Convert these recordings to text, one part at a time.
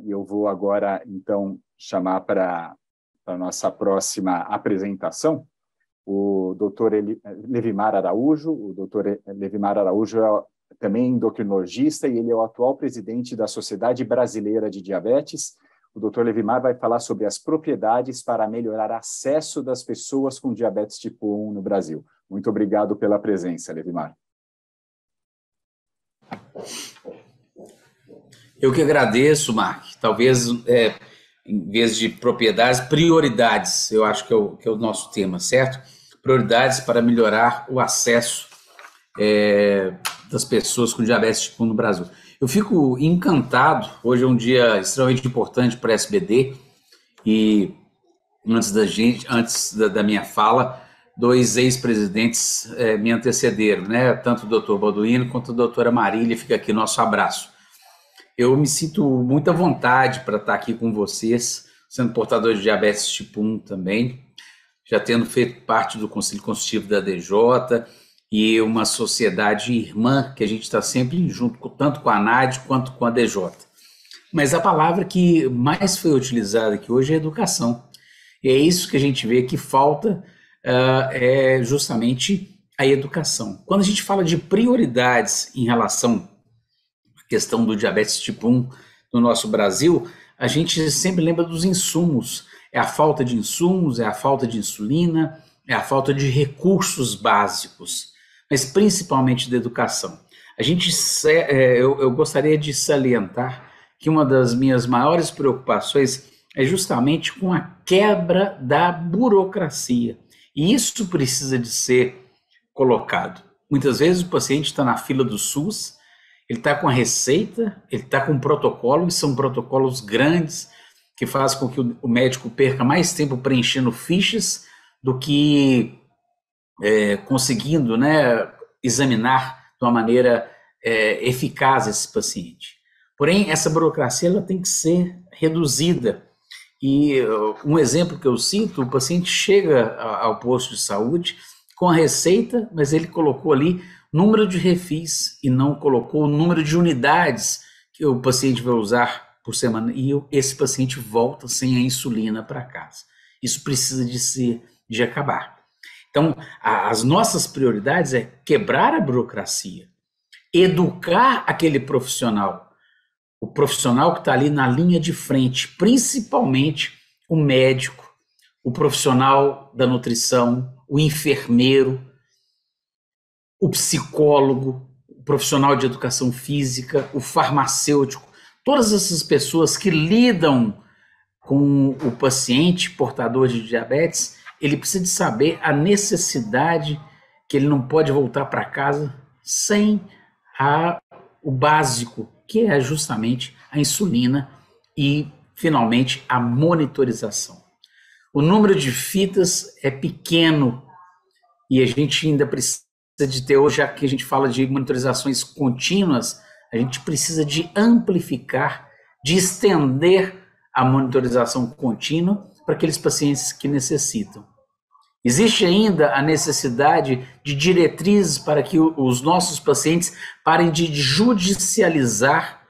E eu vou agora, então, chamar para a nossa próxima apresentação o doutor Levimar Araújo. O doutor Levimar Araújo é também endocrinologista e ele é o atual presidente da Sociedade Brasileira de Diabetes. O doutor Levimar vai falar sobre as propriedades para melhorar acesso das pessoas com diabetes tipo 1 no Brasil. Muito obrigado pela presença, Levimar. Eu que agradeço, Mark. Talvez, em vez de propriedades, prioridades, eu acho que é o nosso tema, certo? Prioridades para melhorar o acesso das pessoas com diabetes tipo 1 no Brasil. Eu fico encantado, hoje é um dia extremamente importante para a SBD, e antes da minha fala, dois ex-presidentes me antecederam, né? Tanto o Dr. Balduino quanto a doutora Marília, fica aqui nosso abraço. Eu me sinto muita vontade para estar aqui com vocês, sendo portador de diabetes tipo 1 também, já tendo feito parte do Conselho Consultivo da DJ e uma sociedade irmã que a gente está sempre junto, tanto com a ANAD quanto com a DJ. Mas a palavra que mais foi utilizada aqui hoje é educação. E é isso que a gente vê que falta, é justamente a educação. Quando a gente fala de prioridades em relação à questão do diabetes tipo 1 no nosso Brasil, a gente sempre lembra dos insumos. É a falta de insumos, é a falta de insulina, é a falta de recursos básicos, mas principalmente da educação. Eu gostaria de salientar que uma das minhas maiores preocupações é justamente com a quebra da burocracia. E isso precisa de ser colocado. Muitas vezes o paciente está na fila do SUS, ele está com a receita, ele está com um protocolo, e são protocolos grandes, que faz com que o médico perca mais tempo preenchendo fichas do que conseguindo, né, examinar de uma maneira eficaz esse paciente. Porém, essa burocracia ela tem que ser reduzida. E um exemplo que eu cito, o paciente chega ao posto de saúde com a receita, mas ele colocou ali número de refis e não colocou o número de unidades que o paciente vai usar por semana, e esse paciente volta sem a insulina para casa. Isso precisa de acabar. Então, as nossas prioridades é quebrar a burocracia, educar aquele profissional, o profissional que está ali na linha de frente, principalmente o médico, o profissional da nutrição, o enfermeiro, o psicólogo, o profissional de educação física, o farmacêutico, todas essas pessoas que lidam com o paciente portador de diabetes, ele precisa de saber a necessidade que ele não pode voltar para casa sem o básico, que é justamente a insulina e, finalmente, a monitorização. O número de fitas é pequeno e a gente ainda precisa de ter, hoje, já que a gente fala de monitorizações contínuas, a gente precisa de amplificar, de estender a monitorização contínua para aqueles pacientes que necessitam. Existe ainda a necessidade de diretrizes para que os nossos pacientes parem de judicializar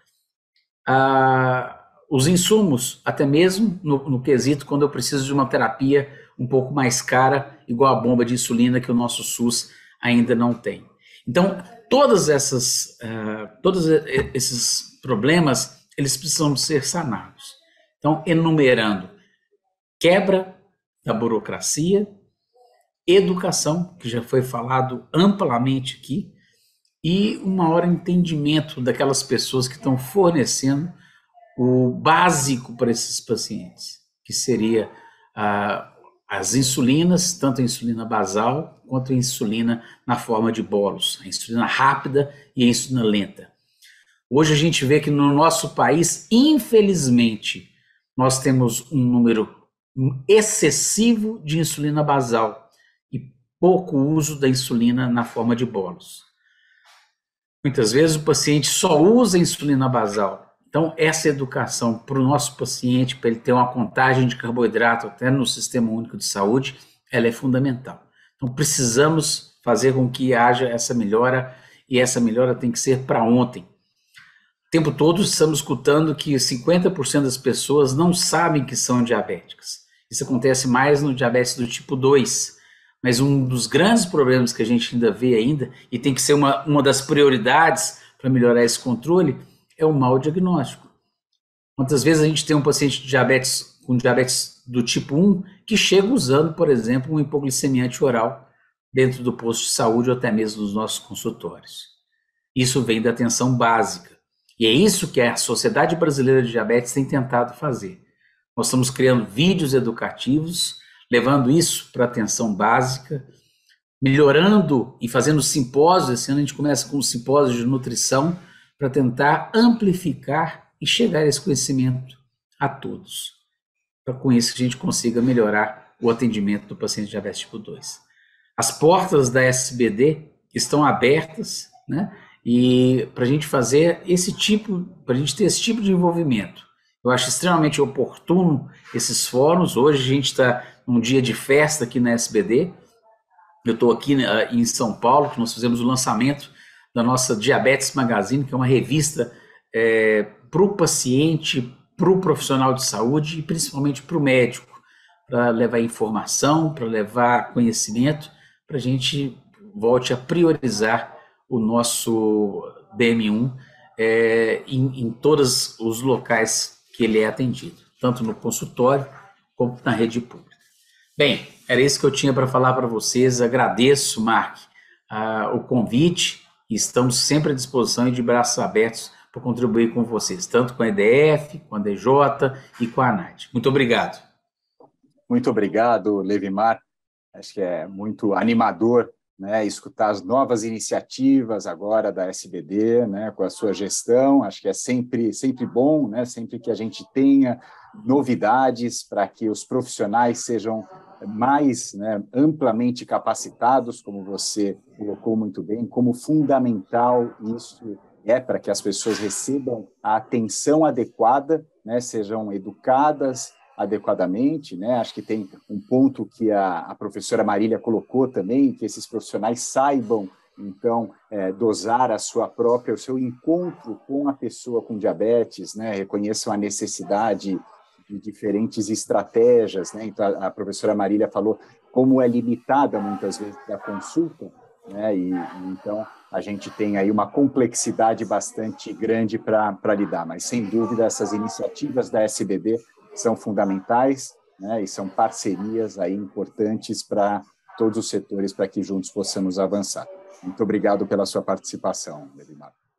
os insumos, até mesmo no quesito quando eu preciso de uma terapia um pouco mais cara, igual a bomba de insulina que o nosso SUS ainda não tem. Então, todos esses problemas, eles precisam ser sanados. Então, enumerando, quebra da burocracia, educação, que já foi falado amplamente aqui, e um maior entendimento daquelas pessoas que estão fornecendo o básico para esses pacientes, que seria as insulinas, tanto a insulina basal quanto a insulina na forma de bolos, a insulina rápida e a insulina lenta. Hoje a gente vê que no nosso país, infelizmente, nós temos um número excessivo de insulina basal e pouco uso da insulina na forma de bolos. Muitas vezes o paciente só usa a insulina basal. Então, essa educação para o nosso paciente, para ele ter uma contagem de carboidrato até no Sistema Único de Saúde, ela é fundamental. Então, precisamos fazer com que haja essa melhora, e essa melhora tem que ser para ontem. O tempo todo estamos escutando que 50% das pessoas não sabem que são diabéticas. Isso acontece mais no diabetes do tipo 2. Mas um dos grandes problemas que a gente ainda vê e tem que ser uma das prioridades para melhorar esse controle, é o mau diagnóstico. Quantas vezes a gente tem um paciente com diabetes do tipo 1 que chega usando, por exemplo, um hipoglicemiante oral dentro do posto de saúde ou até mesmo nos nossos consultórios. Isso vem da atenção básica. E é isso que a Sociedade Brasileira de Diabetes tem tentado fazer. Nós estamos criando vídeos educativos, levando isso para a atenção básica, melhorando e fazendo simpósios. Esse ano a gente começa com um simpósio de nutrição para tentar amplificar e chegar a esse conhecimento a todos. Para com isso que a gente consiga melhorar o atendimento do paciente de diabetes tipo 2. As portas da SBD estão abertas, né? E para a gente fazer para a gente ter esse tipo de envolvimento. Eu acho extremamente oportuno esses fóruns. Hoje a gente está num dia de festa aqui na SBD. Eu estou aqui em São Paulo, que nós fizemos o lançamento da nossa Diabetes Magazine, que é uma revista para o paciente, para o profissional de saúde e principalmente para o médico, para levar informação, para levar conhecimento, para a gente volte a priorizar o nosso DM1 em todos os locais que ele é atendido, tanto no consultório como na rede pública. Bem, era isso que eu tinha para falar para vocês. Agradeço, Mark, o convite, e estamos sempre à disposição e de braços abertos para contribuir com vocês, tanto com a EDF, com a DJ e com a ANAD. Muito obrigado. Muito obrigado, Levimar. Acho que é muito animador, né, escutar as novas iniciativas agora da SBD, né, com a sua gestão. Acho que é sempre bom, né, sempre que a gente tenha novidades para que os profissionais sejam mais, né, amplamente capacitados, como você colocou muito bem, como fundamental isso para que as pessoas recebam a atenção adequada, né, sejam educadas adequadamente, né? Acho que tem um ponto que a professora Marília colocou também, que esses profissionais saibam, então, dosar o seu encontro com a pessoa com diabetes, né? Reconheçam a necessidade de diferentes estratégias, né? Então, a professora Marília falou como é limitada, muitas vezes, a consulta, né? Então, a gente tem aí uma complexidade bastante grande para lidar, mas, sem dúvida, essas iniciativas da SBD são fundamentais, né, e são parcerias aí importantes para todos os setores, para que juntos possamos avançar. Muito obrigado pela sua participação, Levimar.